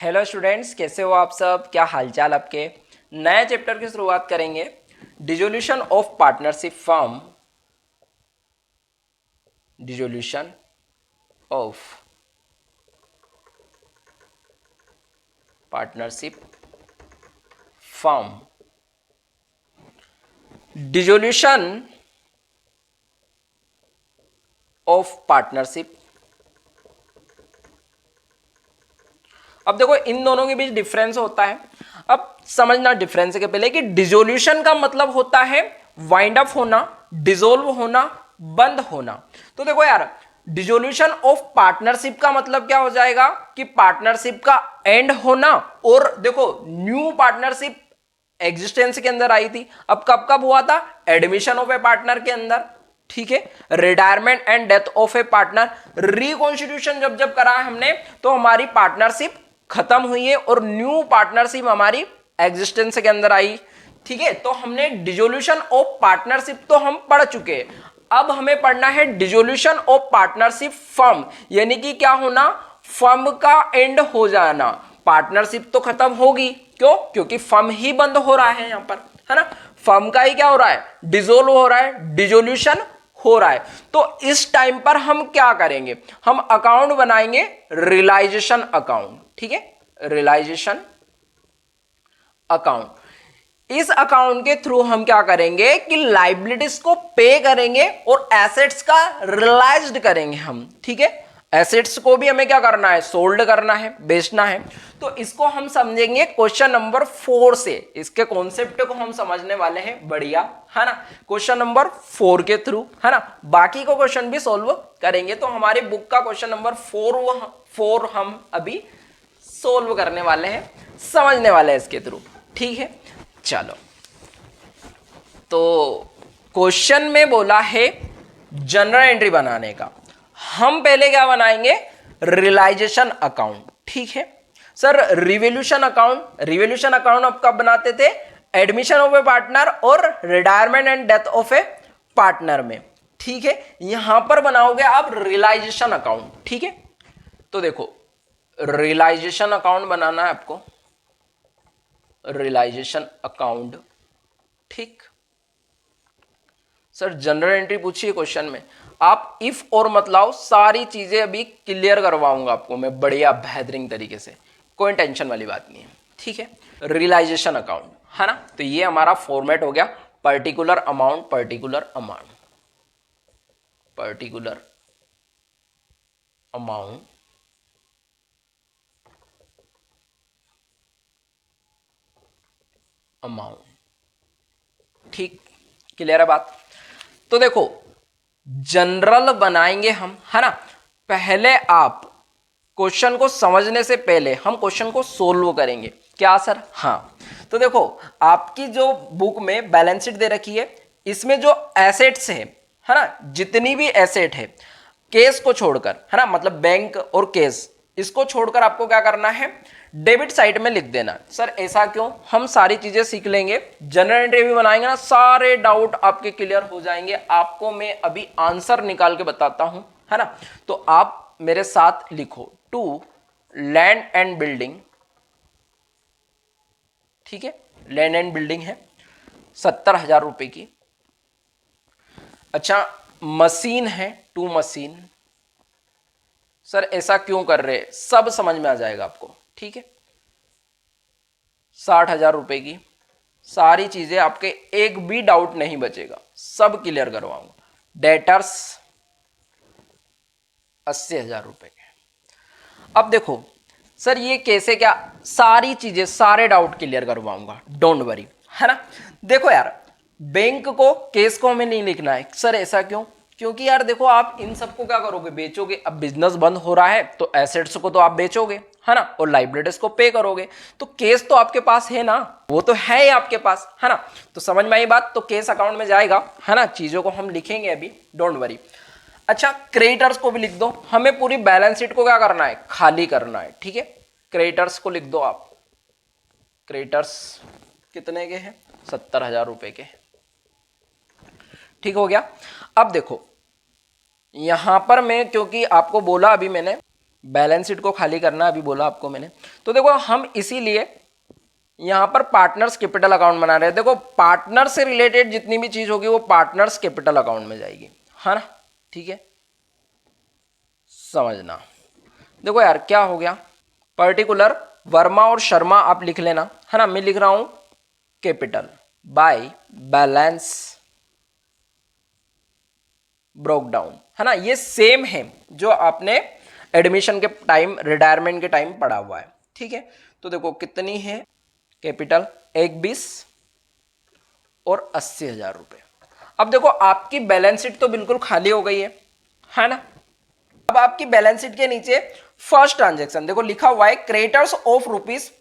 Hello students, कैसे हो आप सब? क्या हालचाल आपके? नए चैप्टर की शुरुआत करेंगे। Dissolution of partnership firm. Dissolution of partnership firm. Dissolution of partnership. अब देखो, इन दोनों के बीच डिफरेंस होता है। अब समझना डिफरेंस के पहले कि डिसोल्यूशन का मतलब होता है वाइंड अप होना, डिसोल्व होना, बंद होना। तो देखो यार, डिसोल्यूशन ऑफ पार्टनरशिप का मतलब क्या हो जाएगा कि पार्टनरशिप का एंड होना। और देखो, न्यू पार्टनरशिप एग्जिस्टेंस के अंदर आई थी। अब कब कब हुआ था? एडमिशन ऑफ ए पार्टनर के अंदर, ठीक है। Retirement and death of A partner, reconstitution जब जब करा है हमने, तो हमारी पार्टनरशिप खत्म हुई है और न्यू पार्टनरशिप हमारी एग्जिस्टेंस के अंदर आई, ठीक है। तो हमने डिसोल्यूशन ऑफ पार्टनरशिप तो हम पढ़ चुके हैं। अब हमें पढ़ना है डिसोल्यूशन ऑफ पार्टनरशिप फर्म, यानी कि क्या होना? फर्म का एंड हो जाना। पार्टनरशिप तो खत्म होगी, क्यों? क्योंकि फर्म ही बंद हो रहा है यहां पर, है ना। फर्म का ही क्या हो रहा है? डिसोल्व हो रहा है, डिसोल्यूशन हो रहा है। तो इस टाइम पर हम क्या करेंगे? हम अकाउंट बनाएंगे, रियलाइजेशन अकाउंट, ठीक है। Realisation account. इस अकाउंट के थ्रू हम क्या करेंगे कि लाइबिलिटीज को पे करेंगे और एसेट्स का रियलाइज्ड करेंगे हम, ठीक है। एसेट्स को भी हमें क्या करना है? सोल्ड करना है, बेचना है। तो इसको हम समझेंगे क्वेश्चन नंबर 4 से। इसके कॉन्सेप्ट को हम समझने वाले हैं, बढ़िया, है ना। क्वेश्चन नंबर 4 के थ्रू, है ना। बाकी को क्वेश्चन भी सोल्व करेंगे। तो हमारी बुक का क्वेश्चन नंबर 4 हम अभी सोल्व करने वाले हैं, समझने वाले हैं इसके थ्रू, ठीक है। चलो, तो क्वेश्चन में बोला है जनरल एंट्री बनाने का। हम पहले क्या बनाएंगे? रियलाइजेशन अकाउंट, ठीक है। Sir, revolution account, revolution account आप कब बनाते थे? एडमिशन ऑफ ए पार्टनर और retirement and death of A partner में, ठीक है। यहां पर बनाओगे आप रियलाइजेशन अकाउंट, ठीक है। तो देखो, रियलाइजेशन अकाउंट बनाना है आपको, रियलाइजेशन अकाउंट, ठीक। सर, जनरल एंट्री पूछिए क्वेश्चन में। आप इफ और मत लाओ, सारी चीजें अभी क्लियर करवाऊंगा आपको मैं बढ़िया बेहतरीन तरीके से, कोई टेंशन वाली बात नहीं है, ठीक है। रियलाइजेशन अकाउंट, है ना। तो ये हमारा फॉर्मेट हो गया, particular amount, particular amount, particular amount, amount, ठीक। क्लियर है बात? तो देखो, जनरल बनाएंगे हम, है ना। पहले आप क्वेश्चन को समझने से पहले हम क्वेश्चन को सोल्व करेंगे, क्या सर? हाँ। तो देखो, आपकी जो बुक में बैलेंस शीट दे रखी है, इसमें जो एसेट्स है ना, जितनी भी एसेट है, केस को छोड़कर, है ना, मतलब बैंक और केस, इसको छोड़कर आपको क्या करना है? डेबिट साइड में लिख देना। सर ऐसा क्यों? हम सारी चीजें सीख लेंगे, जनरल एंट्री भी बनाएंगे ना, सारे डाउट आपके क्लियर हो जाएंगे। आपको मैं अभी आंसर निकाल के बताता हूं, है ना। तो आप मेरे साथ लिखो, टू लैंड एंड बिल्डिंग, ठीक है। लैंड एंड बिल्डिंग है 70,000 रुपए की। अच्छा, मशीन है, टू मशीन। सर ऐसा क्यों कर रहे हैं? सब समझ में आ जाएगा आपको, ठीक है। 60,000 रुपए की सारी चीजें, आपके एक भी डाउट नहीं बचेगा, सब क्लियर करवाऊंगा। डेटर्स 80,000 रुपए के। अब देखो सर, ये कैसे, क्या सारी चीजें, सारे डाउट क्लियर करवाऊंगा, डोंट वरी, है ना। देखो यार, बैंक को, केस को हमें नहीं लिखना है। सर ऐसा क्यों? क्योंकि यार देखो, आप इन सबको क्या करोगे? बेचोगे। अब बिजनेस बंद हो रहा है तो एसेट्स को तो आप बेचोगे, है ना, और लाइबिलिटीज को पे करोगे। तो केस तो आपके पास है ना, वो तो है ही आपके पास, है ना। तो समझ में आई बात? तो केस अकाउंट में जाएगा, है ना। चीजों को हम लिखेंगे अभी, डोंट वरी। अच्छा, क्रेडिटर्स को भी लिख दो। हमें पूरी बैलेंस शीट को क्या करना है? खाली करना है, ठीक है। क्रेडिटर्स को लिख दो आप। क्रेडिटर्स कितने के हैं? 70,000 रुपए के, ठीक हो गया। अब देखो, यहां पर मैं, क्योंकि आपको बोला अभी मैंने बैलेंस शीट को खाली करना अभी बोला आपको मैंने। तो देखो हम इसीलिए यहां पर पार्टनर्स कैपिटल अकाउंट बना रहे हैं। देखो पार्टनर से रिलेटेड जितनी भी चीज होगी वो पार्टनर्स कैपिटल अकाउंट में जाएगी, है ना, ठीक है, समझना। देखो यार क्या हो गया, पर्टिकुलर वर्मा और शर्मा आप लिख लेना, है ना, मैं लिख रहा हूं capital by balance broke down, है ना, ये सेम है जो आपने एडमिशन के टाइम रिटायरमेंट के टाइम पढ़ा हुआ है, ठीक है। तो देखो कितनी है कैपिटल, 120 और 80,000 रुपए। अब देखो आपकी बैलेंस शीट तो बिल्कुल खाली हो गई है ना। अब आपकी बैलेंस शीट के नीचे फर्स्ट ट्रांजेक्शन देखो लिखा हुआ है, क्रेडिटर्स ऑफ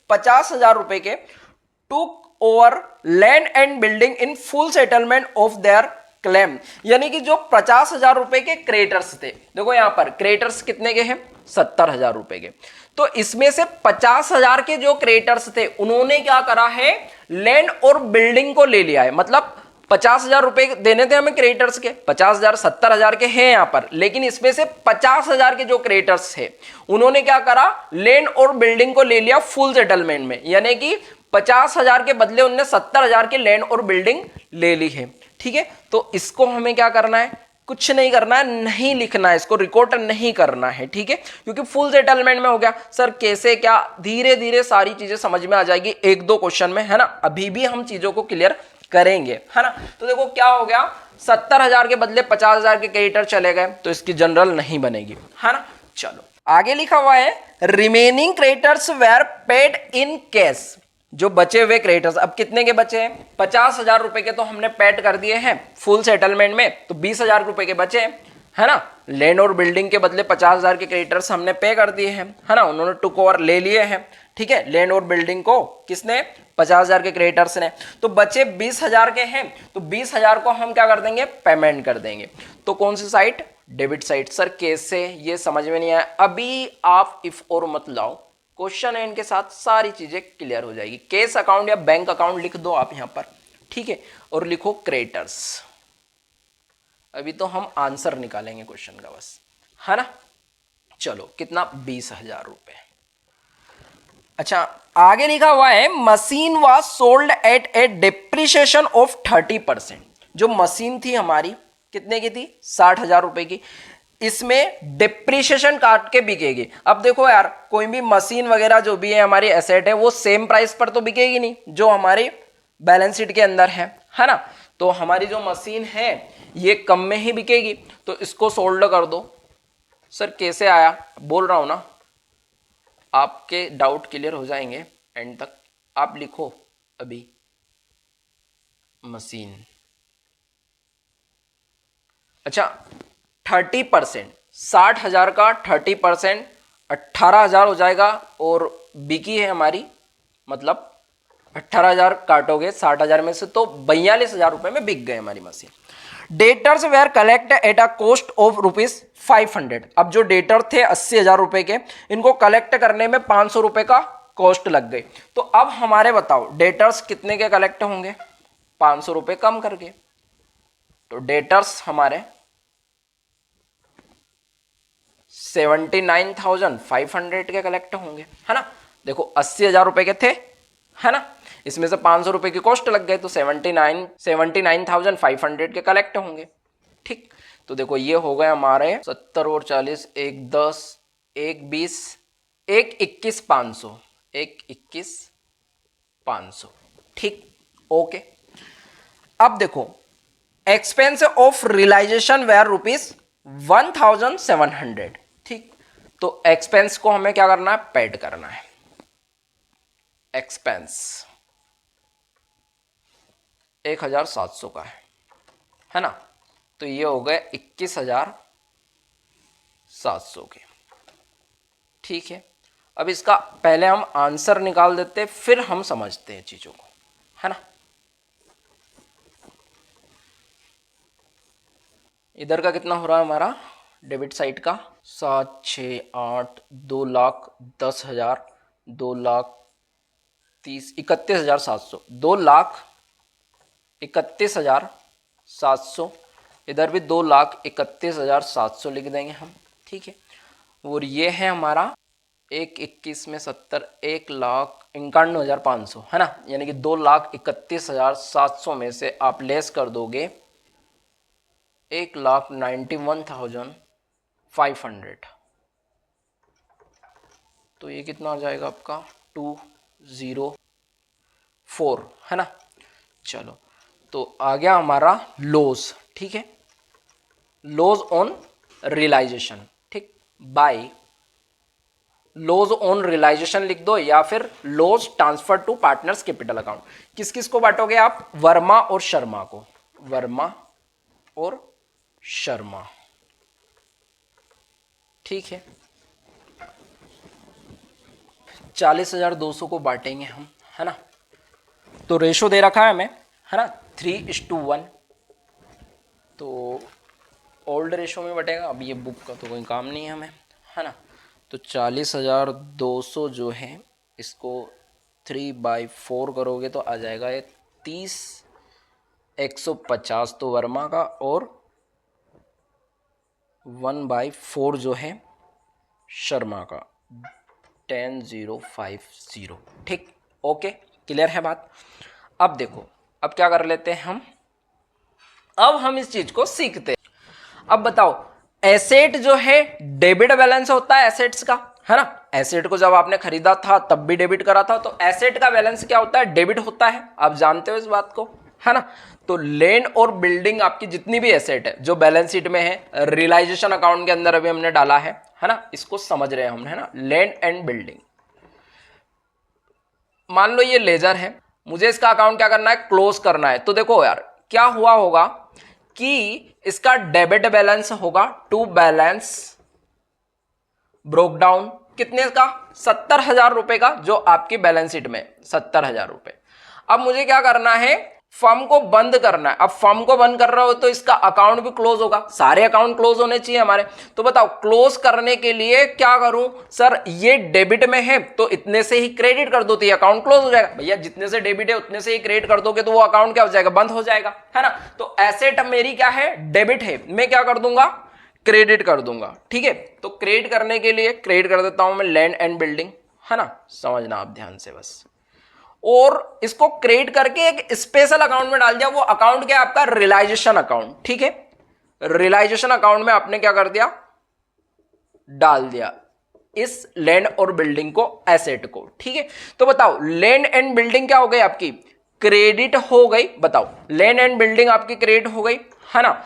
₹50,000 रुपए के took over land and building in full settlement of their claim, यानी कि जो 50,000 रुपए के क्रेडिटर्स थे, देखो यहां पर क्रेडिटर्स कितने के हैं, 70,000 रुपए के। तो इसमें से 50,000 के जो क्रेडिटर्स थे उन्होंने क्या करा है, लैंड और बिल्डिंग को ले लिया है। मतलब 50,000 रुपए देने थे हमें क्रेडिटर्स के, 50,000 70,000 के हैं यहां पर, लेकिन इसमें से 50,000 के जो क्रेडिटर्स थे उन्होंने क्या करा, लैंड और बिल्डिंग को ले लिया फुल सेटलमेंट में, यानी कि 50,000 के बदले उन्होंने 70,000 के लैंड और बिल्डिंग ले ली है, ठीक है। तो इसको हमें क्या करना है, कुछ नहीं करना है, नहीं लिखना है, इसको रिकॉर्ड नहीं करना है, ठीक है, क्योंकि फुल सेटलमेंट में हो गया। सर कैसे क्या, धीरे धीरे सारी चीजें समझ में आ जाएगी एक दो क्वेश्चन में, है ना, अभी भी हम चीजों को क्लियर करेंगे, है ना। तो देखो क्या हो गया, 70,000 के बदले 50,000 के क्रेडिटर चले गए, तो इसकी जनरल नहीं बनेगी, है ना। चलो आगे लिखा हुआ है, remaining creditors were paid in cash, जो बचे हुए क्रेडिटर्स, अब कितने के बचे हैं, 50,000 रुपए के तो हमने पेड कर दिए हैं फुल सेटलमेंट में, तो 20,000 रुपए के बचे हैं, है ना। लैंड और बिल्डिंग के बदले 50,000 के क्रेडिटर्स हमने पे कर दिए हैं, है ना, उन्होंने टुक ओवर ले लिए हैं, ठीक है। लैंड और बिल्डिंग को किसने, 50,000 के क्रेडिटर्स ने। तो बचे 20,000 के हैं, तो 20,000 को हम क्या कर देंगे, पेमेंट कर देंगे। तो कौन सी साइड, डेबिट साइड। सर कैसे, ये समझ में नहीं आया, अभी आप इफ और मत लाओ, क्वेश्चन है इनके साथ सारी चीजें क्लियर हो जाएगी। कैश अकाउंट या बैंक अकाउंट लिख दो आप यहां पर, ठीक है, और लिखो क्रेडिटर्स। अभी तो हम आंसर निकालेंगे क्वेश्चन का बस, है ना। चलो कितना, 20,000 रुपए। अच्छा आगे लिखा हुआ है, machine was sold at A depreciation of 30%। जो मशीन थी हमारी कितने की थी, 60,000 रुपए की, इसमें डिप्रिसिएशन काट के बिकेगी। अब देखो यार कोई भी मशीन वगैरह जो भी है हमारी एसेट है, वो सेम प्राइस पर तो बिकेगी नहीं जो हमारी बैलेंस शीट के अंदर है ना। तो हमारी जो मशीन है ये कम में ही बिकेगी, तो इसको सोल्ड कर दो। सर कैसे आया, बोल रहा हूं ना, आपके डाउट क्लियर हो जाएंगे एंड तक। आप लिखो अभी मशीन, अच्छा 30%, 60,000 का 30% 18,000 हो जाएगा, और बिकी है हमारी, मतलब 18,000 काटोगे 60,000 में से तो 42,000 रुपए में बिक गए हमारी machine. Debtors were collect at a cost of ₹500। अब जो डेटर थे 80,000 रुपए के, इनको कलेक्ट करने में 500 रुपए का कॉस्ट लग गई। तो अब हमारे बताओ डेटर्स कितने के कलेक्ट होंगे, 500 रुपए कम करके, तो डेटर्स हमारे 79,500 के कलेक्ट होंगे, है ना। देखो 80,000 रुपए के थे, है ना, इसमें से 500 रुपए की कॉस्ट लग गए, तो 79,500 के कलेक्ट होंगे, ठीक। तो देखो ये हो गए हमारे 70 और 40, 1 10, 1 20, 1 21 500, 1 21 500, ठीक, ओके। अब देखो एक्सपेंस ऑफ रियलाइजेशन वेयर ₹1,700, ठीक। तो एक्सपेंस को हमें क्या करना है, पेड करना है। एक्सपेंस 1,700 का है ना, तो ये हो गए 21,700 के, ठीक है। अब इसका पहले हम आंसर निकाल देते, फिर हम समझते हैं चीजों को, है ना। इधर का कितना हो रहा है हमारा, डेबिट साइड का 7 6 8, 2,10,000, 2,30,000, 31,700, 2,31,700, इधर भी 2,31,700 लिख देंगे हम, ठीक है। और ये है हमारा 1/21 में 70, 1,51,500 है ना, यानी कि 2,31,700 में से आप लेस कर दोगे 1,91,500, तो ये कितना आ जाएगा आपका 204 है ना। चलो तो आ गया हमारा लॉस, ठीक है, लॉस ऑन रियलाइजेशन, ठीक, बाय लॉस ऑन रियलाइजेशन लिख दो या फिर loss transfer to partners capital account. किस किस को बांटोगे आप, वर्मा और शर्मा को, वर्मा और शर्मा, ठीक है। 40,200 को बांटेंगे हम, है ना, तो रेशो दे रखा है हमें, है ना, 3:1, तो ओल्ड रेशो में बटेगा। अब ये बुक का तो कोई काम नहीं है हमें, है ना, तो 40,200 जो है इसको 3/4 करोगे तो आ जाएगा ये 30, 150 तो वर्मा का, और 1/4 जो है शर्मा का, 10,050, ठीक, ओके, क्लियर है बात। अब देखो, अब क्या कर लेते हैं हम, अब हम इस चीज को सीखते हैं। अब बताओ, एसेट जो है डेबिट बैलेंस होता है एसेट्स का, है ना, एसेट को जब आपने खरीदा था तब भी डेबिट करा था, तो एसेट का बैलेंस क्या होता है, डेबिट होता है, आप जानते हो इस बात को, है ना। तो लैंड और बिल्डिंग आपकी जितनी भी एसेट है जो बैलेंस शीट में है, रियलाइजेशन अकाउंट के अंदर अभी हमने डाला है ना, इसको समझ रहे हैं हम, है ना, लैंड एंड बिल्डिंग। मान लो ये लेजर है, मुझे इसका अकाउंट क्या करना है, क्लोज करना है, तो देखो यार क्या हुआ होगा कि इसका डेबिट बैलेंस होगा, टू बैलेंस ब्रोक डाउन, कितने का, 70,000 रुपए का, जो आपकी बैलेंस शीट में 70,000 रुपए। अब मुझे क्या करना है, फर्म को बंद करना है। अब फर्म को बंद कर रहा हो तो इसका अकाउंट भी क्लोज होगा, सारे अकाउंट क्लोज होने चाहिए हमारे। तो बताओ क्लोज करने के लिए क्या करूं, सर ये डेबिट में है तो इतने से ही क्रेडिट कर दो तो ये अकाउंट क्लोज हो जाएगा। भैया जितने से डेबिट है उतने से ही क्रेडिट कर दोगे तो वो अकाउंट क्या हो जाएगा, बंद हो जाएगा, है ना। तो एसेट मेरी क्या है, डेबिट है, मैं क्या कर दूंगा, क्रेडिट कर दूंगा, ठीक है। तो क्रेडिट करने के लिए क्रेडिट कर देता हूं मैं लैंड एंड बिल्डिंग, है ना, समझना आप ध्यान से बस, और इसको क्रेडिट करके एक स्पेशल अकाउंट में डाल दिया। वो अकाउंट क्या है आपका, रियलाइजेशन अकाउंट, ठीक है। रियलाइजेशन अकाउंट में आपने क्या कर दिया, डाल दिया इस लैंड और बिल्डिंग को, एसेट को, ठीक है। तो बताओ लैंड एंड बिल्डिंग क्या हो गई आपकी, क्रेडिट हो गई। बताओ लैंड एंड बिल्डिंग आपकी क्रेडिट हो गई, है ना।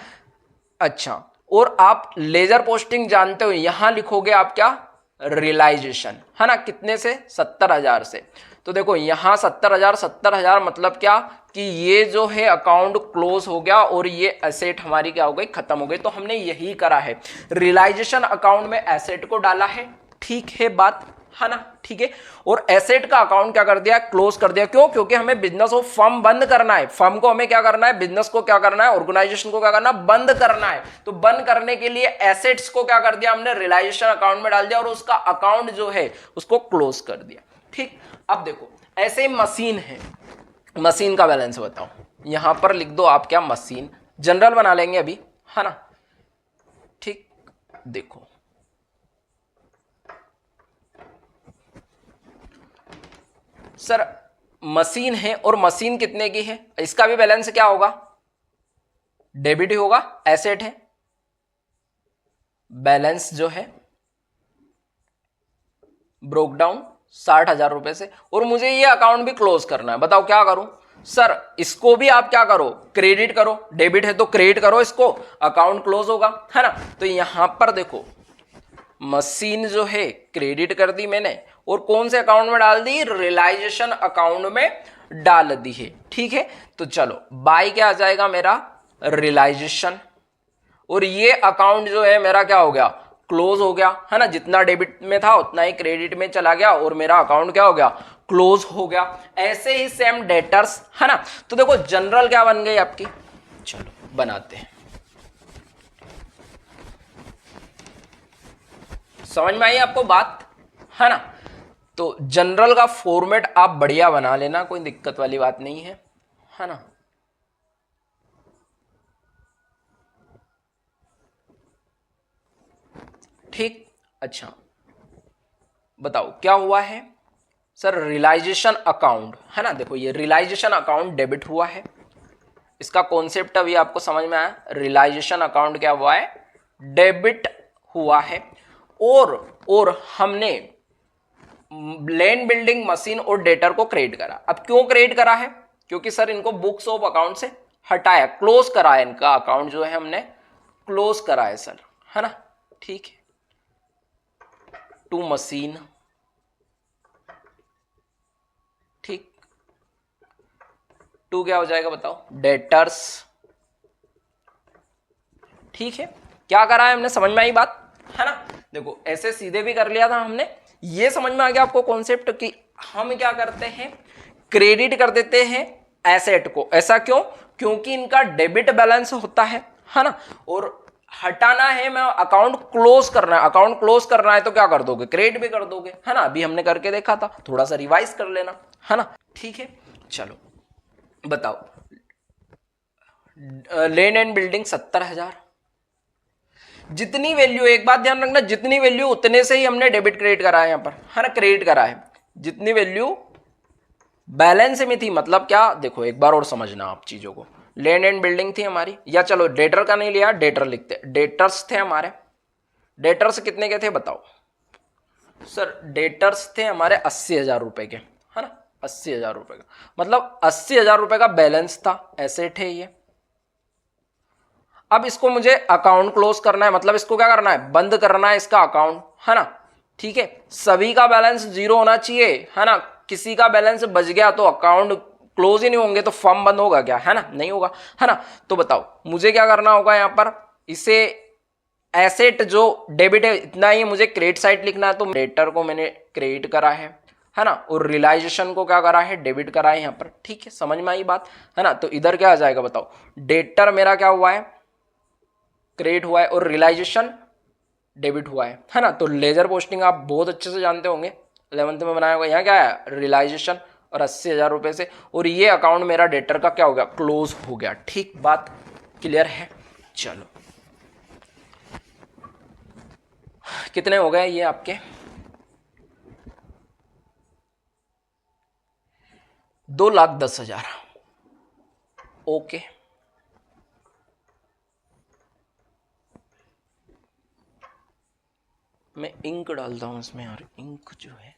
अच्छा, और आप लेजर पोस्टिंग जानते हो, यहां लिखोगे आप क्या, रियलाइजेशन, है ना, कितने से, 70,000 से। तो देखो यहां 70,000, 70,000 मतलब क्या कि ये जो है अकाउंट क्लोज हो गया और ये एसेट हमारी क्या हो गई, खत्म हो गई। तो हमने यही करा है, रियलाइजेशन अकाउंट में एसेट को डाला है, ठीक है बात, है ना, ठीक है। और एसेट का अकाउंट क्या कर दिया, क्लोज कर दिया। क्यों, क्योंकि हमें बिजनेस और फर्म बंद करना है, फर्म को हमें क्या करना है, बिजनेस को क्या करना है, ऑर्गेनाइजेशन को क्या करना है, बंद करना है। तो बंद करने के लिए एसेट्स को क्या कर दिया हमने, रियलाइजेशन अकाउंट में डाल दिया और उसका अकाउंट जो है उसको क्लोज कर दिया, ठीक। अब देखो ऐसे मशीन है, मशीन का बैलेंस बताओ, यहां पर लिख दो आप क्या, मशीन, जनरल बना लेंगे अभी, है ना, ठीक। देखो सर मशीन है और मशीन कितने की है, इसका भी बैलेंस क्या होगा, डेबिट ही होगा, एसेट है, बैलेंस जो है ब्रोक डाउन 60,000 रुपए से, और मुझे ये अकाउंट भी क्लोज करना है। बताओ क्या करूं, सर इसको भी आप क्या करो, क्रेडिट करो, डेबिट है तो क्रेडिट करो इसको, अकाउंट क्लोज होगा, है ना। तो यहां पर देखो मशीन जो है क्रेडिट कर दी मैंने और कौन से अकाउंट में डाल दी, रियलाइजेशन अकाउंट में डाल दी है, ठीक है। तो चलो बाय क्या आ जाएगा मेरा, रियलाइजेशन, और ये अकाउंट जो है मेरा क्या हो गया, क्लोज हो गया, है ना। जितना डेबिट में था उतना ही क्रेडिट में चला गया और मेरा अकाउंट क्या हो गया, क्लोज हो गया। ऐसे ही सेम डेटर्स, है ना। तो देखो जनरल क्या बन गई आपकी, चलो बनाते हैं, समझ में आई आपको बात, है ना। तो जनरल का फॉर्मेट आप बढ़िया बना लेना, कोई दिक्कत वाली बात नहीं है ना। ठीक, अच्छा बताओ क्या हुआ है सर, रियलाइजेशन अकाउंट है ना। देखो ये रियलाइजेशन अकाउंट डेबिट हुआ है, इसका कॉन्सेप्ट अभी आपको समझ में आया। रियलाइजेशन अकाउंट क्या हुआ है, डेबिट हुआ है। और हमने लैंड बिल्डिंग मशीन और डेटर को क्रिएट करा। अब क्यों क्रिएट करा है, क्योंकि सर इनको बुक्स ऑफ अकाउंट से हटाया, क्लोज करा है, इनका अकाउंट जो है हमने क्लोज करा है सर, है ना। ठीक है, टू मशीन, ठीक, टू क्या हो जाएगा बताओ, डेटर्स। ठीक है, क्या करा है हमने, समझ में आई बात, है ना। देखो ऐसे सीधे भी कर लिया था हमने, ये समझ में आ गया आपको कॉन्सेप्ट कि हम क्या करते हैं, क्रेडिट कर देते हैं एसेट को। ऐसा क्यों, क्योंकि इनका डेबिट बैलेंस होता है ना। और हटाना है, मैं अकाउंट क्लोज करना है, अकाउंट क्लोज करना है तो क्या कर दोगे, क्रेडिट भी कर दोगे, है ना। अभी हमने करके देखा था, थोड़ा सा रिवाइज कर लेना, है ना। ठीक है, चलो बताओ, लैंड एंड बिल्डिंग 70,000, जितनी वैल्यू, एक बात ध्यान रखना, जितनी वैल्यू उतने से ही हमने डेबिट क्रेडिट करा है यहां पर, है ना, क्रेडिट करा है। जितनी वैल्यू बैलेंस में थी, मतलब क्या, देखो एक बार और समझना आप चीजों को। लैंड एंड बिल्डिंग थी हमारी, या चलो डेटर का नहीं लिया, डेटर लिखते, डेटर्स थे हमारे। डेटर्स कितने के थे बताओ सर, डेटर्स थे हमारे 80,000 रुपए के, है ना, 80,000 रुपए का, मतलब 80,000 रुपए का बैलेंस था, एसेट है ये। अब इसको मुझे अकाउंट क्लोज करना है, मतलब इसको क्या करना है, बंद करना है इसका अकाउंट, है ना। ठीक है, सभी का बैलेंस जीरो होना चाहिए, है ना। किसी का बैलेंस बच गया तो अकाउंट क्लोज ही नहीं होंगे, तो फर्म बंद होगा क्या, है ना, नहीं होगा, है ना। तो बताओ मुझे क्या करना होगा यहां पर, इसे एसेट जो डेबिट है इतना ही मुझे क्रेडिट साइड लिखना है, तो डेटर को मैंने क्रेडिट करा है ना, और रियलाइजेशन को क्या करा है, डेबिट करा है यहां पर। ठीक है, समझ में आई बात, है ना। तो इधर क्या आ जाएगा बताओ, डेटर मेरा क्या हुआ है, क्रेडिट हुआ है, और रियलाइजेशन डेबिट हुआ है ना। तो लेजर पोस्टिंग आप बहुत अच्छे से जानते होंगे, 11th में बनाया होगा। यहाँ क्या है, रियलाइजेशन, और 80,000 रुपए से, और ये अकाउंट मेरा डेटर का क्या हो गया, क्लोज हो गया। ठीक, बात क्लियर है। चलो कितने हो गए ये आपके, 2,10,000। ओके, मैं इंक डालता हूं इसमें यार, इंक जो है,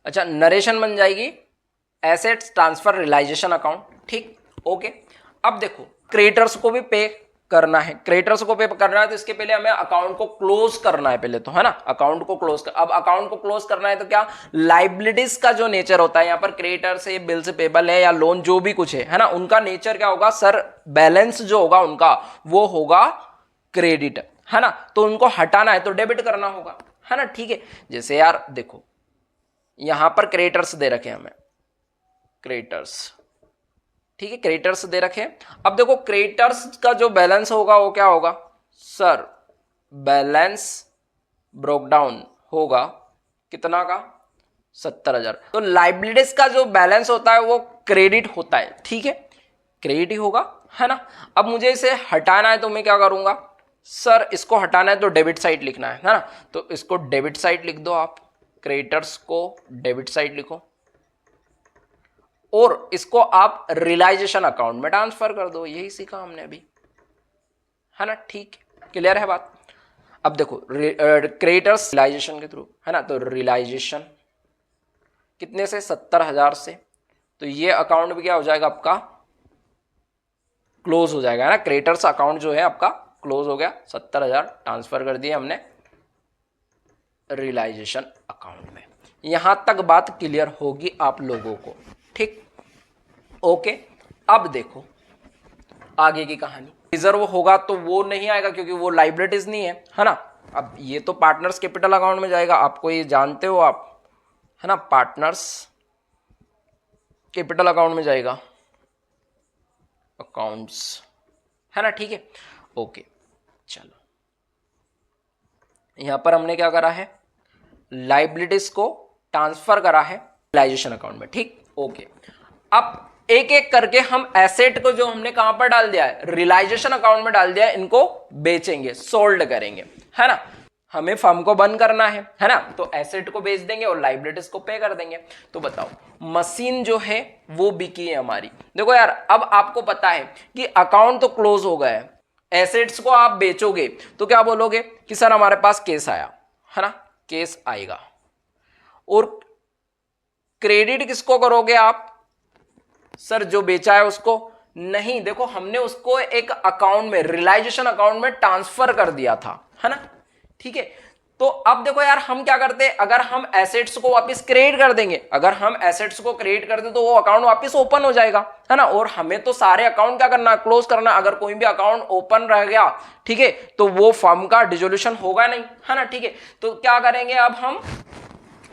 अच्छा नरेशन बन जाएगी, एसेट्स ट्रांसफर रियलाइजेशन अकाउंट। ठीक, ओके। अब देखो क्रेडिटर्स को भी पे करना है, क्रेडिटर्स को पे करना है, तो इसके पहले हमें अकाउंट को क्लोज करना है पहले तो, है ना। अकाउंट को क्लोज कर, अब अकाउंट को क्लोज करना है तो क्या, लाइबिलिटीज का जो नेचर होता है यहाँ पर, क्रेडिटर्स है, बिल्स पेबल है, या लोन जो भी कुछ है ना, उनका नेचर क्या होगा सर, बैलेंस जो होगा उनका वो होगा क्रेडिट, है ना। तो उनको हटाना है तो डेबिट करना होगा, है ना। ठीक है, जैसे यार देखो यहां पर क्रेडिटर्स दे रखे हमें, क्रेडिटर्स, ठीक है, क्रेडिटर्स दे रखे। अब देखो क्रेडिटर्स का जो बैलेंस होगा वो क्या होगा सर, बैलेंस ब्रोक डाउन होगा कितना का, 70,000। तो लाइबिलिटीज का जो बैलेंस होता है वो क्रेडिट होता है, ठीक है, क्रेडिट ही होगा, है ना। अब मुझे इसे हटाना है तो मैं क्या करूंगा सर, इसको हटाना है तो डेबिट साइड लिखना है ना। तो इसको डेबिट साइड लिख दो आप, क्रेडिटर्स को डेबिट साइड लिखो, और इसको आप रियलाइजेशन अकाउंट में ट्रांसफर कर दो, यही सीखा हमने अभी, है ना। ठीक, क्लियर है बात। अब देखो क्रेडिटर्स रियलाइजेशन के थ्रू, है ना, तो रियलाइजेशन कितने से, 70,000 से, तो ये अकाउंट भी क्या हो जाएगा आपका, क्लोज हो जाएगा, है ना। क्रेडिटर्स अकाउंट जो है आपका क्लोज हो गया, 70,000 ट्रांसफर कर दिए हमने रियलाइजेशन अकाउंट में। यहां तक बात क्लियर होगी आप लोगों को, ठीक, ओके। अब देखो आगे की कहानी, रिजर्व होगा तो वो नहीं आएगा क्योंकि वो लाइबिलिटीज नहीं है ना। अब ये तो पार्टनर्स कैपिटल अकाउंट में जाएगा, आपको ये जानते हो आप, है ना, पार्टनर्स कैपिटल अकाउंट में जाएगा, अकाउंट्स, है ना। ठीक है, ओके। चलो यहां पर हमने क्या करा है, लाइबिलिटीज को ट्रांसफर करा है रियलाइजेशन अकाउंट में, ठीक, ओके। अब एक एक करके हम एसेट को जो हमने कहां पर डाल दिया है, रियलाइजेशन अकाउंट में डाल दिया है, इनको बेचेंगे, सोल्ड करेंगे, है ना। हमें फर्म को बंद करना है ना, तो एसेट को बेच देंगे और लाइबिलिटीज को पे कर देंगे। तो बताओ मशीन जो है वो बिकी है हमारी। देखो यार, अब आपको पता है कि अकाउंट तो क्लोज हो गया है, एसेट्स को आप बेचोगे तो क्या बोलोगे कि सर हमारे पास केस आया, है ना, केस आएगा। और क्रेडिट किसको करोगे आप, सर जो बेचा है उसको नहीं, देखो हमने उसको एक अकाउंट में, रियलाइजेशन अकाउंट में ट्रांसफर कर दिया था, है ना, ठीक है। तो अब देखो यार, हम क्या करते हैं, अगर हम एसेट्स को वापस क्रिएट कर देंगे, अगर हम एसेट्स को क्रिएट कर दे तो वो अकाउंट वापस ओपन हो जाएगा, है ना। और हमें तो सारे अकाउंट क्या करना, क्लोज करना। अगर कोई भी अकाउंट ओपन रह गया, ठीक है, तो वो फर्म का डिसोल्यूशन होगा नहीं, है ना, ठीक है। तो क्या करेंगे अब हम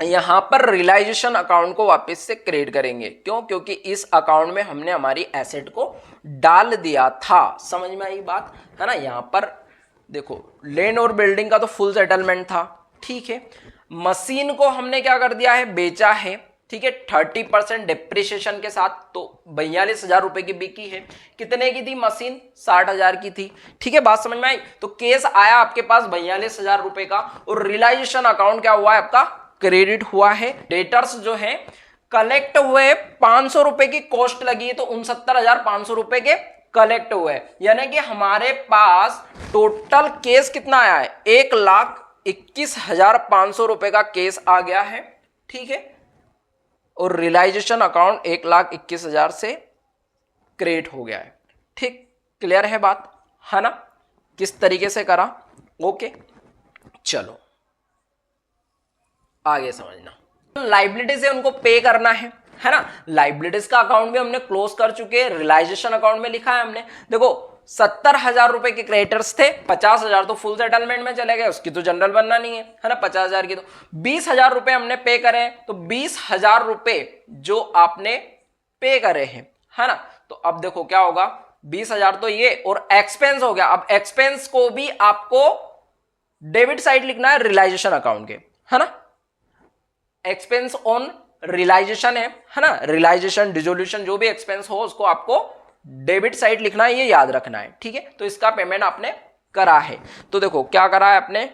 यहां पर रियलाइजेशन अकाउंट को वापस से क्रिएट करेंगे। क्यों, क्योंकि इस अकाउंट में हमने हमारी एसेट को डाल दिया था। समझ में आई बात, है ना। यहां पर देखो लैंड और बिल्डिंग का तो फुल सेटलमेंट था, ठीक है। मशीन को हमने क्या कर दिया है, बेचा है, ठीक है, 30% डिप्रिसिएशन के साथ। तो 42,000 रुपए की बिकी है। कितने की थी मशीन, 60,000 की थी, ठीक है। बात समझ में आई। तो केस आया आपके पास 42,000 रुपए का, और रियलाइजेशन अकाउंट क्या हुआ है आपका, क्रेडिट हुआ है। डेटर्स जो है कलेक्ट हुए, 500 रुपए की कॉस्ट लगी है, तो 69,500 रुपए के कलेक्ट हुए। यानी कि हमारे पास टोटल केस कितना आया है, 1,21,500 रुपए का केस आ गया है, ठीक है। और रियलाइजेशन अकाउंट 1,21,000 से क्रिएट हो गया है, ठीक। क्लियर है बात, है ना, किस तरीके से करा, ओके। चलो आगे समझना। लाइबिलिटीज है उनको पे करना है ना। लाइबिलिटीज का अकाउंट भी हमने क्लोज कर चुके हैं, रियलाइजेशन अकाउंट में लिखा है हमने। देखो 70,000 रुपए के क्रेडिटर्स थे, 50,000 तो फुल सेटलमेंट में चले गए, उसकी तो जनरल बनना नहीं है ना। 50,000 की तो 20,000 रुपए हमने पे करे, तो 20,000 रुपए जो आपने पे करे हैं, है ना। तो अब देखो क्या होगा, 20,000 तो ये, और एक्सपेंस हो गया। अब एक्सपेंस को भी आपको डेबिट साइड लिखना है रियलाइजेशन अकाउंट के, है ना। एक्सपेंस ऑन रियलाइजेशन है ना, रियलाइजेशन डिसोल्यूशन जो भी एक्सपेंस हो उसको आपको डेबिट साइड लिखना है, ये याद रखना है, ठीक है। तो इसका पेमेंट आपने करा है। तो देखो क्या करा है आपने,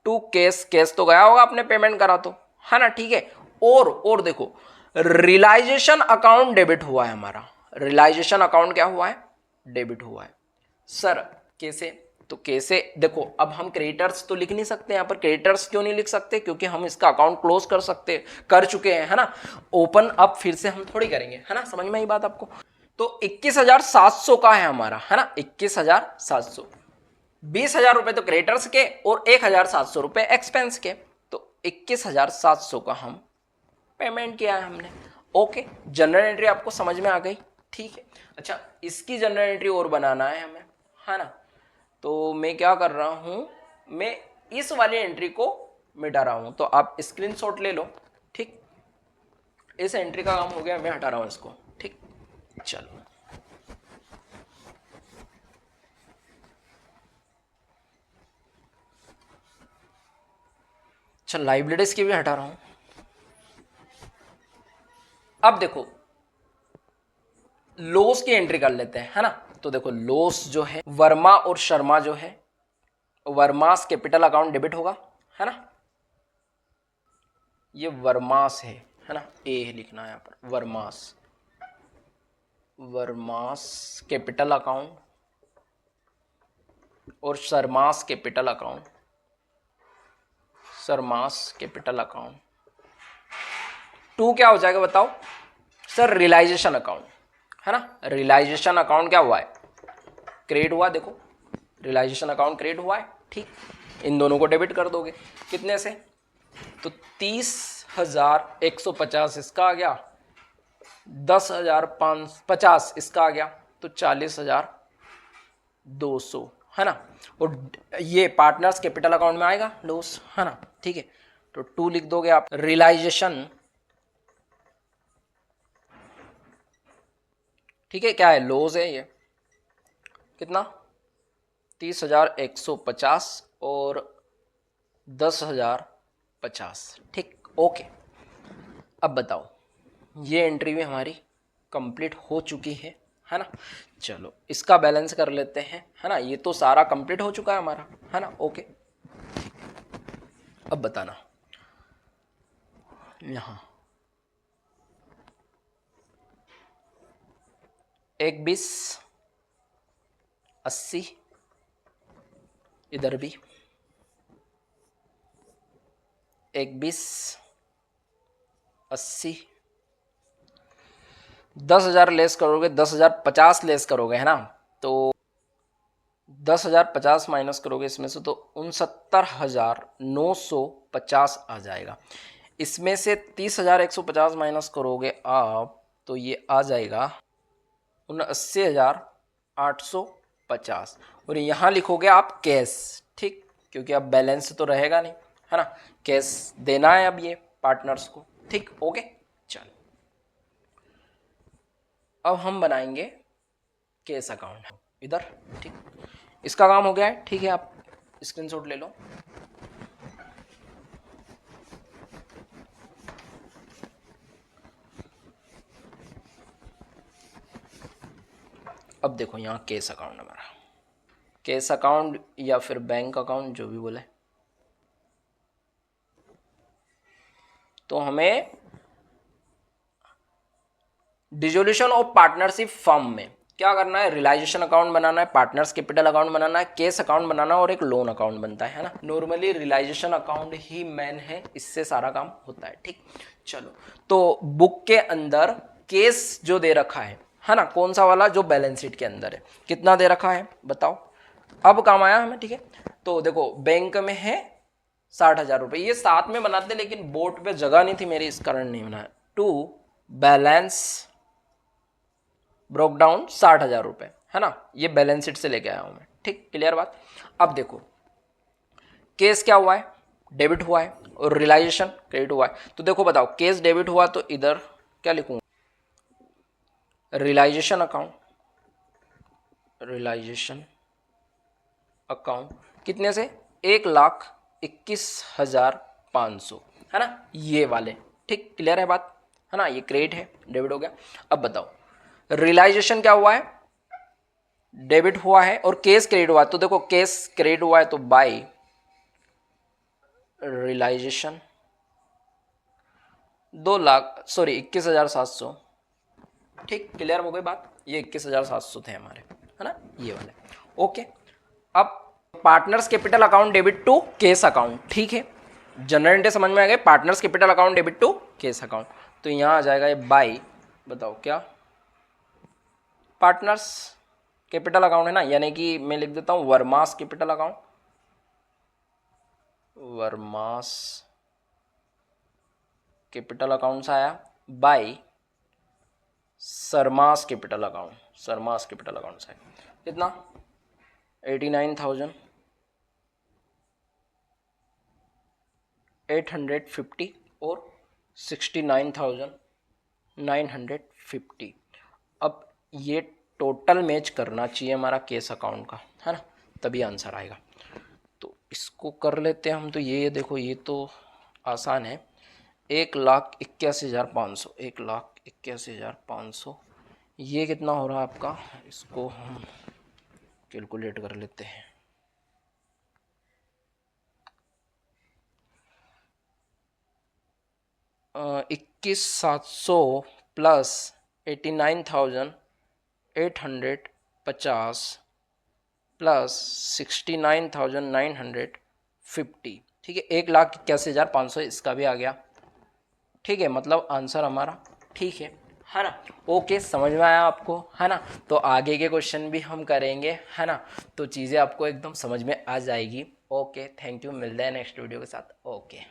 टू केस, केस तो गया होगा आपने पेमेंट करा तो, है ना, ठीक है। और देखो रियलाइजेशन अकाउंट डेबिट हुआ है हमारा, रियलाइजेशन अकाउंट क्या हुआ है, डेबिट हुआ है। सर कैसे, तो कैसे, देखो अब हम क्रेडिटर्स तो लिख नहीं सकते यहाँ पर। क्रेडिटर्स क्यों नहीं लिख सकते, क्योंकि हम इसका अकाउंट क्लोज कर चुके हैं, है ना। ओपन अब फिर से हम थोड़ी करेंगे, है ना, समझ में आई बात आपको। तो 21,700 का है हमारा, है ना, 21,700। 20,000 रुपए तो क्रेडिटर्स के और 1,700 रुपए एक्सपेंस के, तो 21,700 का हम पेमेंट किया है हमने, ओके। जनरल एंट्री आपको समझ में आ गई, ठीक है। अच्छा, इसकी जनरल एंट्री और बनाना है हमें, है ना। तो मैं क्या कर रहा हूं, मैं इस वाली एंट्री को मिटा रहा हूं, तो आप स्क्रीनशॉट ले लो, ठीक। इस एंट्री का काम हो गया, मैं हटा रहा हूं इसको, ठीक। चलो चल, लाइबिलिटीज की भी हटा रहा हूं। अब देखो लॉस की एंट्री कर लेते हैं, है ना। तो देखो लॉस जो है, वर्मा और शर्मा जो है, वर्मास कैपिटल अकाउंट डेबिट होगा, है ना। ये वर्मास है ना, ए लिखना है यहाँ पर, वर्मास, वर्मास कैपिटल अकाउंट और Sharma's capital account, Sharma's capital account. To क्या हो जाएगा बताओ, सर रियलाइजेशन अकाउंट, है ना। रियलाइजेशन अकाउंट क्या हुआ है, क्रिएट हुआ, देखो रियलाइजेशन अकाउंट क्रिएट हुआ है, ठीक। इन दोनों को डेबिट कर दोगे, कितने से, तो 30,150 इसका आ गया, 10,550 इसका आ गया, तो 40,200, है ना। और ये पार्टनर्स कैपिटल अकाउंट में आएगा लॉस, है ना, ठीक है। तो 2 लिख दोगे आप, रियलाइजेशन, ठीक है, क्या है, लॉस है ये, कितना, 30,150 और 10,000 50। ठीक, ओके। अब बताओ, ये एंट्री भी हमारी कंप्लीट हो चुकी है ना। चलो इसका बैलेंस कर लेते हैं, है ना। ये तो सारा कंप्लीट हो चुका है हमारा, है ना। ओके, अब बताना यहाँ 1 20 80, इधर भी 1 20 80, 10,000 लेस करोगे, 10,050 लेस करोगे, है ना। तो 10,050 माइनस करोगे इसमें से तो 69,950 आ जाएगा। इसमें से 30,150 माइनस करोगे आप तो ये आ जाएगा 79,850। और यहाँ लिखोगे आप कैश, ठीक, क्योंकि अब बैलेंस तो रहेगा नहीं, है ना। कैश देना है अब ये पार्टनर्स को, ठीक, ओके। चलो अब हम बनाएंगे केस अकाउंट इधर, ठीक। इसका काम हो गया है, ठीक है। आप स्क्रीनशॉट ले लो। अब देखो यहाँ केस अकाउंट हमारा, केस अकाउंट या फिर बैंक अकाउंट जो भी बोले, तो हमें डिसोल्यूशन ऑफ पार्टनरशिप फर्म में क्या करना है, रियलाइजेशन अकाउंट बनाना है, पार्टनर्स कैपिटल अकाउंट बनाना है, केस अकाउंट बनाना है और एक लोन अकाउंट बनता है ना। नॉर्मली रियलाइजेशन अकाउंट ही मेन है, इससे सारा काम होता है, ठीक। चलो तो बुक के अंदर केस जो दे रखा है ना, कौन सा वाला, जो बैलेंस शीट के अंदर है, कितना दे रखा है बताओ। अब काम आया हमें, ठीक है। तो देखो बैंक में है 60,000 रुपये, ये साथ में बनाते लेकिन बोर्ड पे जगह नहीं थी मेरी, इस कारण नहीं बनाया। टू बैलेंस ब्रोक डाउन 60,000 रुपये, है ना। ये बैलेंस शीट से लेके आया हूं मैं, ठीक, क्लियर बात। अब देखो केस क्या हुआ है, डेबिट हुआ है और रियलाइजेशन क्रेडिट हुआ है। तो देखो बताओ, केस डेबिट हुआ तो इधर क्या लिखूंगा, रियलाइजेशन अकाउंट, रियलाइजेशन अकाउंट कितने से, 1,21,500, है ना, ये वाले, ठीक, क्लियर है बात, है ना। ये क्रेडिट है, डेबिट हो गया। अब बताओ रियलाइजेशन क्या हुआ है, डेबिट हुआ है और केस क्रेडिट हुआ है। तो देखो केस क्रेडिट हुआ है तो बाय रियलाइजेशन 21,700, ठीक, क्लियर हो गई बात। ये 21,700 थे हमारे, है ना, ये वाले, ओके। अब partners capital account debit to cash account, ठीक है, जनरल एंट्री समझ में आ गए। Partners capital account debit to cash account, तो यहां आ जाएगा ये बाय, बताओ क्या, पार्टनर्स कैपिटल अकाउंट है ना, यानी कि मैं लिख देता हूं Verma's capital account, Verma's capital account से आया by Sharma's capital account, Sharma's capital account से कितना 89,850 और 69,950। अब ये टोटल मैच करना चाहिए हमारा केस अकाउंट का, है ना, तभी आंसर आएगा। तो इसको कर लेते हैं हम। तो ये देखो ये तो आसान है, 1,81,500, 1,81,500, ये कितना हो रहा है आपका, इसको हम कैलकुलेट कर लेते हैं। uh, 21,700 प्लस 89,850 प्लस 69,950, ठीक है, 1,81,500 इसका भी आ गया, ठीक है। मतलब आंसर हमारा ठीक है ना। ओके, समझ में आया आपको, है ना। तो आगे के क्वेश्चन भी हम करेंगे, है ना, तो चीज़ें आपको एकदम समझ में आ जाएगी। ओके, थैंक यू, मिलते हैं नेक्स्ट वीडियो के साथ। ओके।